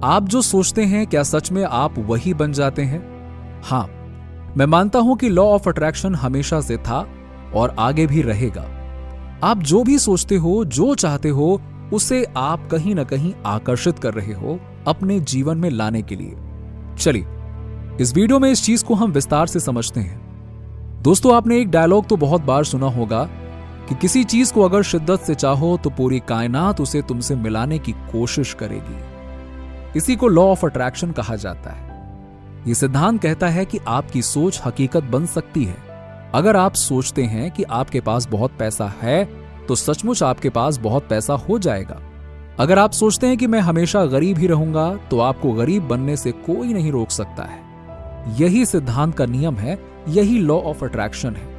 आप जो सोचते हैं क्या सच में आप वही बन जाते हैं? हाँ, मैं मानता हूं कि लॉ ऑफ अट्रैक्शन हमेशा से था और आगे भी रहेगा। आप जो भी सोचते हो, जो चाहते हो, उसे आप कहीं ना कहीं आकर्षित कर रहे हो अपने जीवन में लाने के लिए। चलिए, इस वीडियो में इस चीज को हम विस्तार से समझते हैं। दोस्तों, आपने एक डायलॉग तो बहुत बार सुना होगा कि किसी चीज को अगर शिद्दत से चाहो तो पूरी कायनात उसे तुमसे मिलाने की कोशिश करेगी। इसी को लॉ ऑफ अट्रैक्शन कहा जाता है। यह सिद्धांत कहता है कि आपकी सोच हकीकत बन सकती है। अगर आप सोचते हैं कि आपके पास बहुत पैसा है तो सचमुच आपके पास बहुत पैसा हो जाएगा। अगर आप सोचते हैं कि मैं हमेशा गरीब ही रहूंगा तो आपको गरीब बनने से कोई नहीं रोक सकता है। यही सिद्धांत का नियम है, यही लॉ ऑफ अट्रैक्शन है।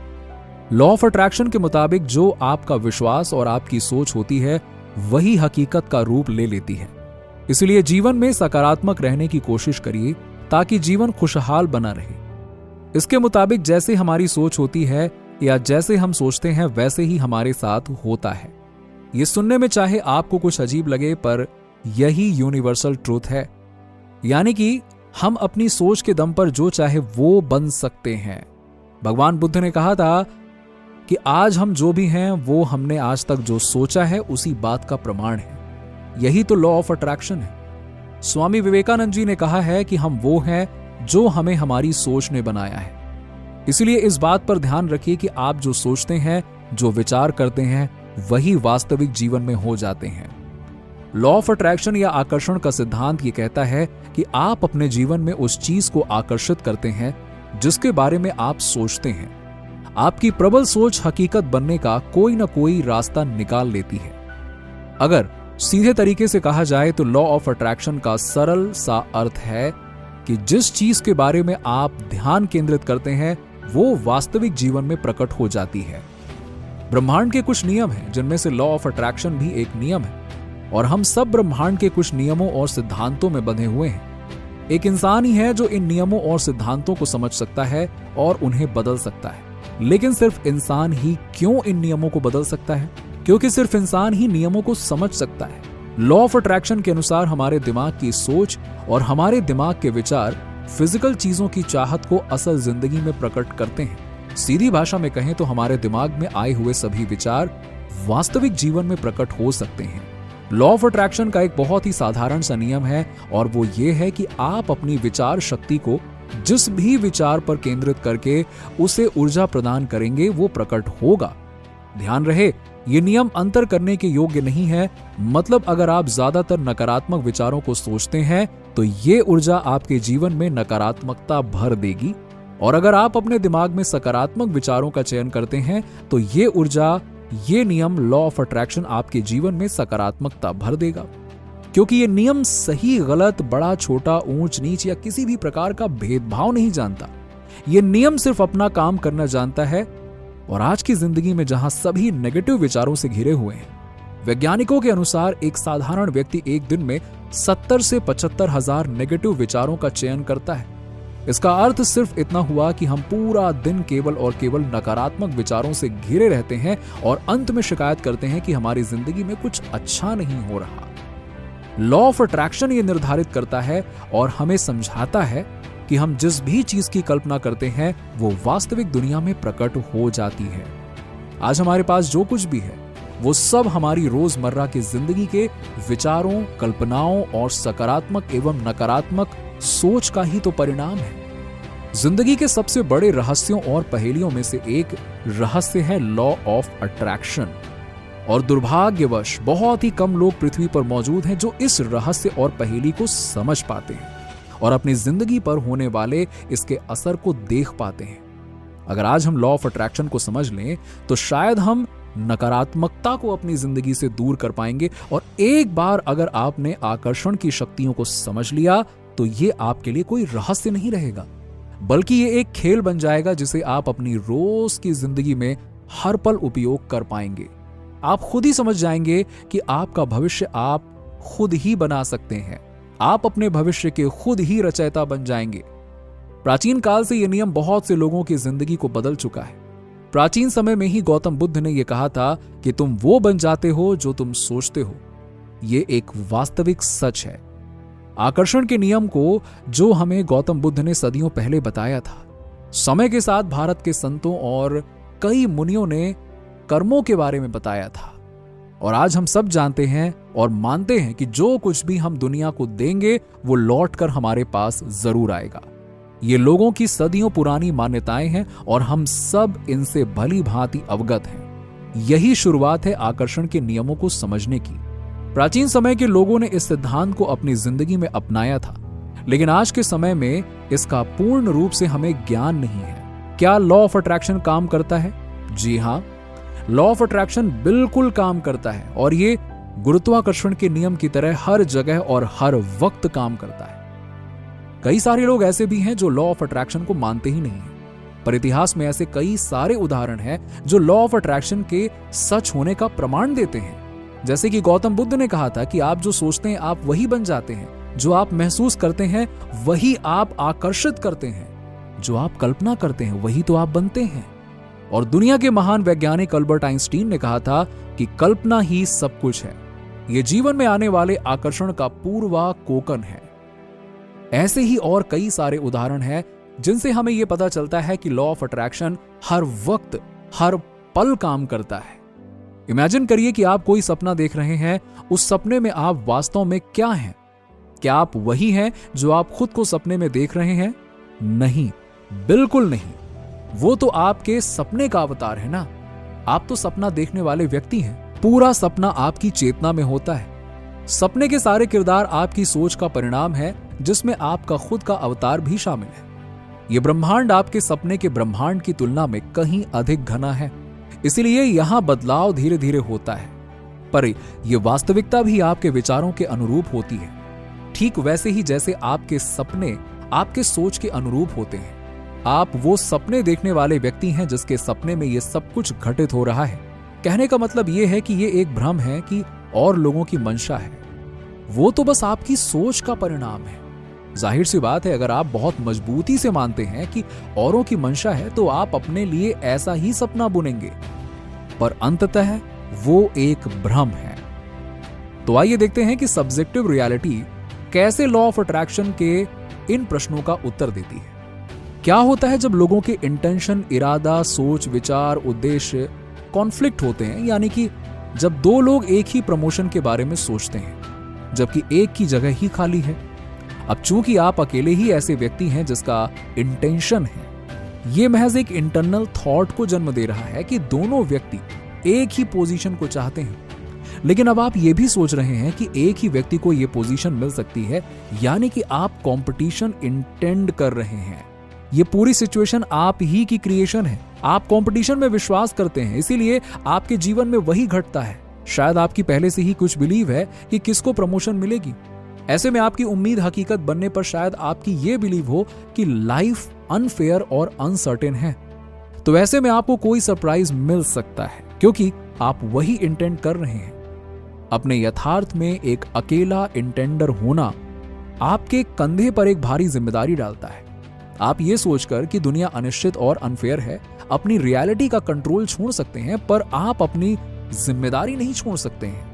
लॉ ऑफ अट्रैक्शन के मुताबिक जो आपका विश्वास और आपकी सोच होती है वही हकीकत का रूप ले लेती है। इसलिए जीवन में सकारात्मक रहने की कोशिश करिए ताकि जीवन खुशहाल बना रहे। इसके मुताबिक जैसे हमारी सोच होती है या जैसे हम सोचते हैं वैसे ही हमारे साथ होता है। ये सुनने में चाहे आपको कुछ अजीब लगे पर यही यूनिवर्सल ट्रूथ है। यानी कि हम अपनी सोच के दम पर जो चाहे वो बन सकते हैं। भगवान बुद्ध ने कहा था कि आज हम जो भी हैं वो हमने आज तक जो सोचा है उसी बात का प्रमाण है। यही तो लॉ ऑफ अट्रैक्शन है। स्वामी विवेकानंद जी ने कहा है कि हम वो हैं जो हमें हमारी सोच ने बनाया है। इसलिए इस बात पर ध्यान रखिए कि आप जो सोचते हैं, जो विचार करते हैं, वही वास्तविक जीवन में हो जाते हैं। लॉ ऑफ अट्रैक्शन या आकर्षण का सिद्धांत ये कहता है कि आप अपने जीवन में उस चीज को आकर्षित करते हैं जिसके बारे में आप सोचते हैं। आपकी प्रबल सोच हकीकत बनने का कोई ना कोई रास्ता निकाल लेती है। अगर सीधे तरीके से कहा जाए तो लॉ ऑफ अट्रैक्शन का सरल सा अर्थ है कि जिस चीज के बारे में आप ध्यान केंद्रित करते हैं वो वास्तविक जीवन में प्रकट हो जाती है। ब्रह्मांड के कुछ नियम हैं जिनमें से लॉ ऑफ अट्रैक्शन भी एक नियम है और हम सब ब्रह्मांड के कुछ नियमों और सिद्धांतों में बंधे हुए हैं। एक इंसान ही है जो इन नियमों और सिद्धांतों को समझ सकता है और उन्हें बदल सकता है। लेकिन सिर्फ इंसान ही क्यों इन नियमों को बदल सकता है? क्योंकि सिर्फ इंसान ही नियमों को समझ सकता है। लॉ ऑफ अट्रैक्शन के अनुसार हमारे दिमाग की सोच और हमारे दिमाग के विचार फिजिकल चीजों की चाहत को असल जिंदगी में प्रकट करते हैं। सीधी भाषा में कहें तो हमारे दिमाग में आए हुए सभी विचार वास्तविक जीवन में प्रकट हो सकते हैं। लॉ ऑफ अट्रैक्शन का एक बहुत ही साधारण सा नियम है और वो ये है कि आप अपनी विचार शक्ति को जिस भी विचार पर केंद्रित करके उसे ऊर्जा प्रदान करेंगे वो प्रकट होगा। ध्यान रहे, ये नियम अंतर करने के योग्य नहीं है। मतलब अगर आप ज्यादातर नकारात्मक विचारों को सोचते हैं तो ये ऊर्जा आपके जीवन में नकारात्मकता भर देगी और अगर आप अपने दिमाग में सकारात्मक विचारों का चयन करते हैं तो ये ऊर्जा, ये नियम लॉ ऑफ अट्रैक्शन आपके जीवन में सकारात्मकता भर देगा। क्योंकि ये नियम सही गलत, बड़ा छोटा, ऊंच नीच या किसी भी प्रकार का भेदभाव नहीं जानता। ये नियम सिर्फ अपना काम करना जानता है। और आज की जिंदगी में जहां सभी नेगेटिव विचारों से घिरे हुए हैं, वैज्ञानिकों के अनुसार एक साधारण व्यक्ति एक दिन में 70 से 75 हजार नेगेटिव विचारों का चयन करता है। इसका अर्थ सिर्फ इतना हुआ कि हम पूरा दिन केवल और केवल नकारात्मक विचारों से घिरे रहते हैं और अंत में शिकायत करते हैं कि हमारी जिंदगी में कुछ अच्छा नहीं हो रहा। लॉ ऑफ अट्रैक्शन ये निर्धारित करता है और हमें समझाता है कि हम जिस भी चीज की कल्पना करते हैं वो वास्तविक दुनिया में प्रकट हो जाती है। आज हमारे पास जो कुछ भी है वो सब हमारी रोजमर्रा की जिंदगी के विचारों, कल्पनाओं और सकारात्मक एवं नकारात्मक सोच का ही तो परिणाम है। जिंदगी के सबसे बड़े रहस्यों और पहेलियों में से एक रहस्य है लॉ ऑफ अट्रैक्शन और दुर्भाग्यवश बहुत ही कम लोग पृथ्वी पर मौजूद हैं जो इस रहस्य और पहेली को समझ पाते हैं और अपनी जिंदगी पर होने वाले इसके असर को देख पाते हैं। अगर आज हम लॉ ऑफ अट्रैक्शन को समझ लें तो शायद हम नकारात्मकता को अपनी जिंदगी से दूर कर पाएंगे और एक बार अगर आपने आकर्षण की शक्तियों को समझ लिया तो ये आपके लिए कोई रहस्य नहीं रहेगा, बल्कि ये एक खेल बन जाएगा जिसे आप अपनी रोज की जिंदगी में हर पल उपयोग कर पाएंगे। आप खुद ही समझ जाएंगे कि आपका भविष्य आप खुद ही बना सकते हैं। आप अपने भविष्य के खुद ही रचयिता बन जाएंगे। प्राचीन काल से यह नियम बहुत से लोगों की जिंदगी को बदल चुका है। प्राचीन समय में ही गौतम बुद्ध ने यह कहा था कि तुम वो बन जाते हो जो तुम सोचते हो। यह एक वास्तविक सच है। आकर्षण के नियम को जो हमें गौतम बुद्ध ने सदियों पहले बताया था, समय के साथ भारत के संतों और कई मुनियों ने कर्मों के बारे में बताया था, और आज हम सब जानते हैं और मानते हैं कि जो कुछ भी हम दुनिया को देंगे वो लौट कर हमारे पास जरूर आएगा। ये लोगों की सदियों पुरानी मान्यताएं हैं और हम सब इनसे भली भांति अवगत हैं। यही शुरुआत है आकर्षण के नियमों को समझने की। प्राचीन समय के लोगों ने इस सिद्धांत को अपनी जिंदगी में अपनाया था, लेकिन आज के समय में इसका पूर्ण रूप से हमें ज्ञान नहीं है। क्या लॉ ऑफ अट्रैक्शन काम करता है? जी हां, लॉ ऑफ अट्रैक्शन बिल्कुल काम करता है, और ये गुरुत्वाकर्षण के नियम की तरह हर जगह और हर वक्त काम करता है। कई सारे लोग ऐसे भी हैं जो लॉ ऑफ अट्रैक्शन को मानते ही नहीं हैं, पर इतिहास में ऐसे कई सारे उदाहरण हैं जो लॉ ऑफ अट्रैक्शन के सच होने का प्रमाण देते हैं। जैसे कि गौतम बुद्ध ने कहा था कि आप जो सोचते हैं आप वही बन जाते हैं, जो आप महसूस करते हैं वही आप आकर्षित करते हैं, जो आप कल्पना करते हैं वही तो आप बनते हैं। और दुनिया के महान वैज्ञानिक अल्बर्ट आइंस्टीन ने कहा था कि कल्पना ही सब कुछ है, यह जीवन में आने वाले आकर्षण का पूर्वाकोकन है। ऐसे ही और कई सारे उदाहरण हैं जिनसे हमें यह पता चलता है कि लॉ ऑफ अट्रैक्शन हर वक्त हर पल काम करता है। इमेजिन करिए कि आप कोई सपना देख रहे हैं, उस सपने में आप वास्तव में क्या हैं? क्या आप वही हैं जो आप खुद को सपने में देख रहे हैं? नहीं, बिल्कुल नहीं। वो तो आपके सपने का अवतार है ना। आप तो सपना देखने वाले व्यक्ति हैं। पूरा सपना आपकी चेतना में होता है। सपने के सारे किरदार आपकी सोच का परिणाम है, जिसमें आपका खुद का अवतार भी शामिल है। यह ब्रह्मांड आपके सपने के ब्रह्मांड की तुलना में कहीं अधिक घना है, इसलिए यहां बदलाव धीरे धीरे होता है। पर यह वास्तविकता भी आपके विचारों के अनुरूप होती है, ठीक वैसे ही जैसे आपके सपने आपके सोच के अनुरूप होते हैं। आप वो सपने देखने वाले व्यक्ति हैं जिसके सपने में यह सब कुछ घटित हो रहा है। कहने का मतलब यह है कि यह एक भ्रम है कि और लोगों की मंशा है, वो तो बस आपकी सोच का परिणाम है। जाहिर सी बात है, अगर आप बहुत मजबूती से मानते हैं कि औरों की मंशा है तो आप अपने लिए ऐसा ही सपना बुनेंगे, पर अंततः वो एक भ्रम है। तो आइए देखते हैं कि सब्जेक्टिव रियलिटी कैसे लॉ ऑफ अट्रैक्शन के इन प्रश्नों का उत्तर देती है। क्या होता है जब लोगों के इंटेंशन, इरादा, सोच, विचार, उद्देश्य कॉन्फ्लिक्ट होते हैं, यानी कि जब दो लोग एक ही प्रमोशन के बारे में सोचते हैं जबकि एक की जगह ही खाली है। अब चूंकि आप अकेले ही ऐसे व्यक्ति हैं जिसका इंटेंशन है, यह महज एक इंटरनल थॉट को जन्म दे रहा है कि दोनों व्यक्ति एक ही पोजीशन को चाहते हैं। लेकिन अब आप ये भी सोच रहे हैं कि एक ही व्यक्ति को यह पोजीशन मिल सकती है, यानी कि आप कंपटीशन इंटेंड कर रहे हैं। ये पूरी सिचुएशन आप ही की क्रिएशन है। आप कंपटीशन में विश्वास करते हैं, इसीलिए आपके जीवन में वही घटता है। शायद आपकी पहले से ही कुछ बिलीव है कि किसको प्रमोशन मिलेगी। ऐसे में आपकी उम्मीद हकीकत बनने पर शायद आपकी ये बिलीव हो कि लाइफ अनफेयर और अनसर्टेन है। तो ऐसे में आपको कोई सरप्राइज मिल सकता है, क्योंकि आप वही इंटेंड कर रहे हैं। अपने यथार्थ में एक अकेला इंटेंडर होना आपके कंधे पर एक भारी जिम्मेदारी डालता है। आप ये सोचकर कि दुनिया अनिश्चित और अनफेयर है, अपनी रियलिटी का कंट्रोल छोड़ सकते हैं, पर आप अपनी जिम्मेदारी नहीं छोड़ सकते हैं।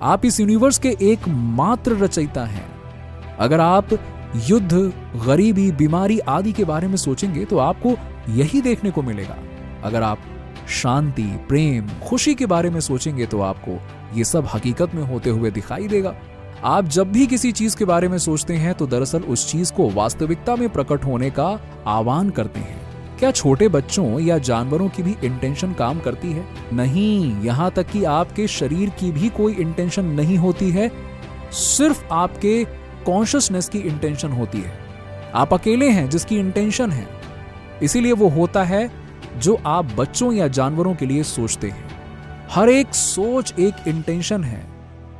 आप इस यूनिवर्स के एकमात्र रचयिता हैं। अगर आप युद्ध, गरीबी, बीमारी आदि के बारे में सोचेंगे तो आपको यही देखने को मिलेगा। अगर आप शांति, प्रेम, खुशी के बारे में सोचेंगे तो आपको ये सब हकीकत में होते हुए दिखाई देगा। आप जब भी किसी चीज के बारे में सोचते हैं तो दरअसल उस चीज को वास्तविकता में प्रकट होने का आह्वान करते हैं। क्या छोटे बच्चों या जानवरों की भी इंटेंशन काम करती है? नहीं, यहां तक कि आपके शरीर की भी कोई इंटेंशन नहीं होती है, सिर्फ आपके कॉन्शियसनेस की इंटेंशन होती है। आप अकेले हैं जिसकी इंटेंशन है, इसीलिए वो होता है जो आप बच्चों या जानवरों के लिए सोचते हैं। हर एक सोच एक इंटेंशन है,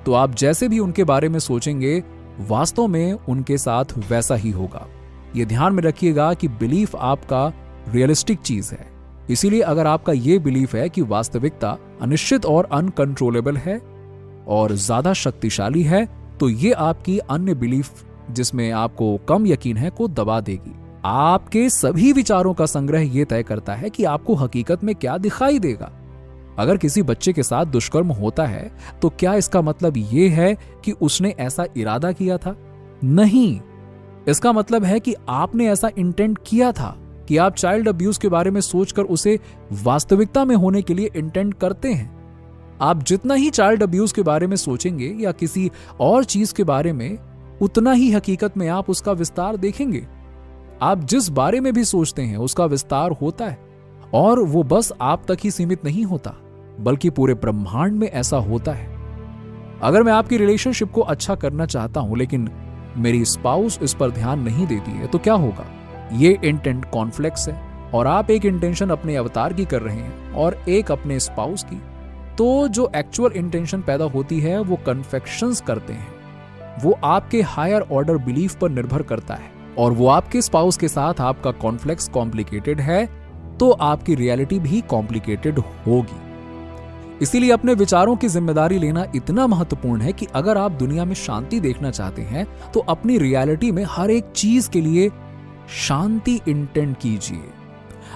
तो आप जैसे भी उनके बारे में सोचेंगे वास्तव में उनके साथ वैसा ही होगा। यह ध्यान में रखिएगा कि बिलीफ आपका रियलिस्टिक चीज है। इसीलिए अगर आपका यह बिलीफ है कि वास्तविकता अनिश्चित और अनकंट्रोलेबल है और ज्यादा शक्तिशाली है, तो ये आपकी अन्य बिलीफ जिसमें आपको कम यकीन है को दबा देगी। आपके सभी विचारों का संग्रह यह तय करता है कि आपको हकीकत में क्या दिखाई देगा। अगर किसी बच्चे के साथ दुष्कर्म होता है तो क्या इसका मतलब यह है कि उसने ऐसा इरादा किया था? नहीं, इसका मतलब है कि आपने ऐसा इंटेंट किया था कि आप चाइल्ड अब्यूज के बारे में सोचकर उसे वास्तविकता में होने के लिए इंटेंट करते हैं। आप जितना ही चाइल्ड अब्यूज के बारे में सोचेंगे या किसी और चीज के बारे में, उतना ही हकीकत में आप उसका विस्तार देखेंगे। आप जिस बारे में भी सोचते हैं उसका विस्तार होता है, और वो बस आप तक ही सीमित नहीं होता, बल्कि पूरे ब्रह्मांड में ऐसा होता है। अगर मैं आपकी रिलेशनशिप को अच्छा करना चाहता हूं लेकिन मेरी स्पाउस इस पर ध्यान नहीं देती है, तो क्या होगा? ये इंटेंट कॉन्फ्लिक्ट्स है, और आप एक इंटेंशन अपने अवतार की कर रहे हैं और एक अपने स्पाउस की। तो जो एक्चुअल इंटेंशन पैदा होती है वो कन्फेक्शंस करते हैं, वो आपके हायर ऑर्डर बिलीफ पर निर्भर करता है, और वो आपके स्पाउस के साथ आपका कॉन्फ्लिक्ट्स कॉम्प्लिकेटेड है तो आपकी रियलिटी भी कॉम्प्लिकेटेड होगी। इसीलिए अपने विचारों की जिम्मेदारी लेना इतना महत्वपूर्ण है कि अगर आप दुनिया में शांति देखना चाहते हैं तो अपनी रियलिटी में हर एक चीज के लिए शांति इंटेंट कीजिए।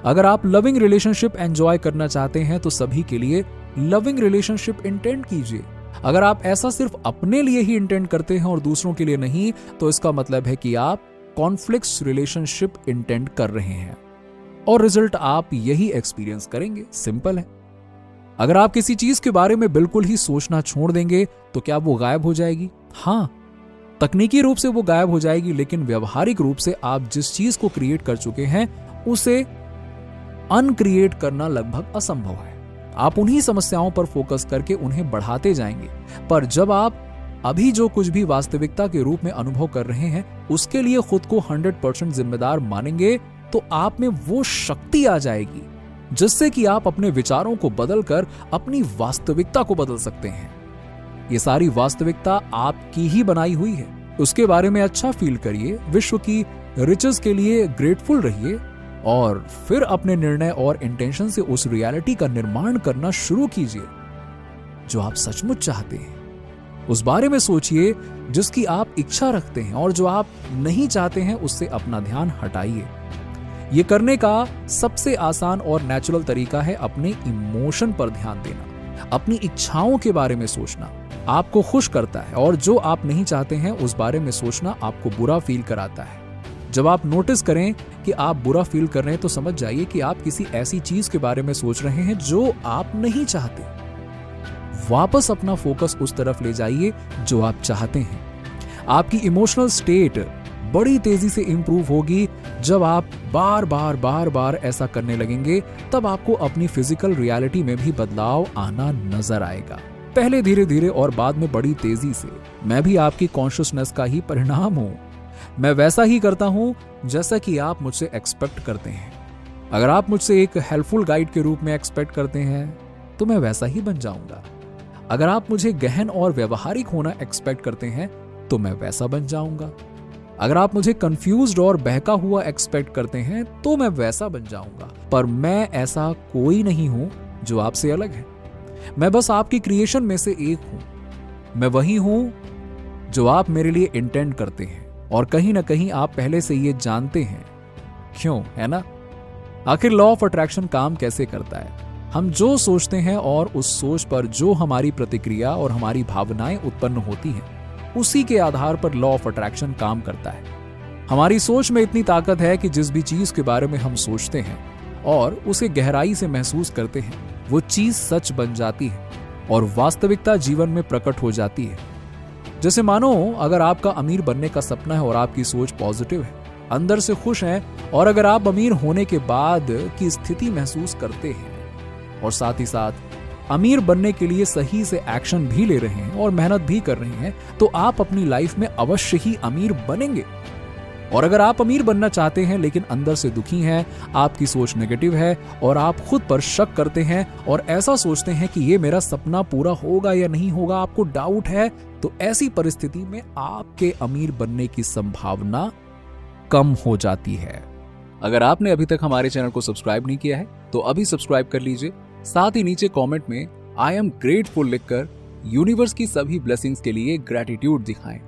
अगर आप लविंग रिलेशनशिप एंजॉय करना चाहते हैं तो सभी के लिए लविंग रिलेशनशिप इंटेंट कीजिए। अगर आप ऐसा सिर्फ अपने लिए ही इंटेंट करते हैं और दूसरों के लिए नहीं, तो इसका मतलब है कि आप कॉन्फ्लिक्ट्स रिलेशनशिप इंटेंट कर रहे हैं, और रिजल्ट आप यही एक्सपीरियंस करेंगे। सिंपल है। अगर आप किसी चीज के बारे में बिल्कुल ही सोचना छोड़ देंगे तो क्या वो गायब हो जाएगी? हाँ, तकनीकी रूप से वो गायब हो जाएगी, लेकिन व्यवहारिक रूप से आप जिस चीज को क्रिएट कर चुके हैं उसे अनक्रिएट करना लगभग असंभव है। आप उन्हीं समस्याओं पर फोकस करके उन्हें बढ़ाते जाएंगे, पर जब आप अभी जो कुछ भी वास्तविकता के रूप में अनुभव कर रहे हैं उसके लिए खुद को 100% जिम्मेदार मानेंगे, तो आप में वो शक्ति आ जाएगी जिससे कि आप अपने विचारों को बदलकर अपनी वास्तविकता को बदल सकते हैं। ये सारी वास्तविकता आपकी ही बनाई हुई है। उसके बारे में अच्छा फील करिए, विश्व की रिचेस के लिए ग्रेटफुल रहिए, और फिर अपने निर्णय और इंटेंशन से उस रियलिटी का निर्माण करना शुरू कीजिए जो आप सचमुच चाहते हैं। उस बारे में सोचिए जिसकी आप इच्छा रखते हैं, और जो आप नहीं चाहते हैं उससे अपना ध्यान हटाइए। ये करने का सबसे आसान और नेचुरल तरीका है अपने इमोशन पर ध्यान देना। अपनी इच्छाओं के बारे में सोचना आपको खुश करता है, और जो आप नहीं चाहते हैं उस बारे में सोचना आपको बुरा फील कराता है। जब आप नोटिस करें कि आप बुरा फील कर रहे हैं तो समझ जाइए कि आप किसी ऐसी चीज के बारे में सोच रहे हैं जो आप नहीं चाहते। वापस अपना फोकस उस तरफ ले जाइए जो आप चाहते हैं। आपकी इमोशनल स्टेट बड़ी तेजी से इंप्रूव होगी जब आप बार बार ऐसा करने लगेंगे। तब आपको अपनी फिजिकल रियलिटी में भी बदलाव आना नजर आएगा, पहले धीरे धीरे और बाद में बड़ी तेजी से। मैं भी आपकी कॉन्शियसनेस का ही परिणाम हूं। मैं वैसा ही करता हूं जैसा कि आप मुझसे एक्सपेक्ट करते हैं। अगर आप मुझसे एक हेल्पफुल गाइड के रूप में एक्सपेक्ट करते हैं तो मैं वैसा ही बन जाऊंगा। अगर आप मुझे गहन और व्यवहारिक होना एक्सपेक्ट करते हैं तो मैं वैसा बन जाऊंगा। अगर आप मुझे कंफ्यूज्ड और बहका हुआ एक्सपेक्ट करते हैं तो मैं वैसा बन जाऊंगा। पर मैं ऐसा कोई नहीं हूं जो आपसे अलग है। मैं बस आपकी क्रिएशन में से एक हूं। मैं वही हूं जो आप मेरे लिए इंटेंड करते हैं, और कहीं ना कहीं आप पहले से ये जानते हैं। क्यों, है ना? आखिर लॉ ऑफ अट्रैक्शन काम कैसे करता है? हम जो सोचते हैं और उस सोच पर जो हमारी प्रतिक्रिया और हमारी भावनाएं उत्पन्न होती हैं, उसी के आधार पर लॉ ऑफ अट्रैक्शन काम करता है। हमारी सोच में इतनी ताकत है कि जिस भी चीज के बारे में हम सोचते हैं और उसे गहराई से महसूस करते हैं, वो चीज सच बन जाती है और वास्तविकता जीवन में प्रकट हो जाती है। जैसे मानो अगर आपका अमीर बनने का सपना है और आपकी सोच पॉजिटिव है, अंदर से खुश हैं, और अगर आप अमीर होने के बाद की स्थिति महसूस करते हैं और साथ ही साथ अमीर बनने के लिए सही से एक्शन भी ले रहे हैं और मेहनत भी कर रहे हैं, तो आप अपनी लाइफ में अवश्य ही अमीर बनेंगे। और अगर आप अमीर बनना चाहते हैं लेकिन अंदर से दुखी हैं, आपकी सोच नेगेटिव है और आप खुद पर शक करते हैं और ऐसा सोचते हैं कि ये मेरा सपना पूरा होगा या नहीं होगा, आपको डाउट है, तो ऐसी परिस्थिति में आपके अमीर बनने की संभावना कम हो जाती है। अगर आपने अभी तक हमारे चैनल को सब्सक्राइब नहीं किया है तो अभी सब्सक्राइब कर लीजिए। साथ ही नीचे कमेंट में आई एम ग्रेटफुल लिखकर यूनिवर्स की सभी ब्लेसिंग्स के लिए ग्रैटिट्यूड दिखाएं।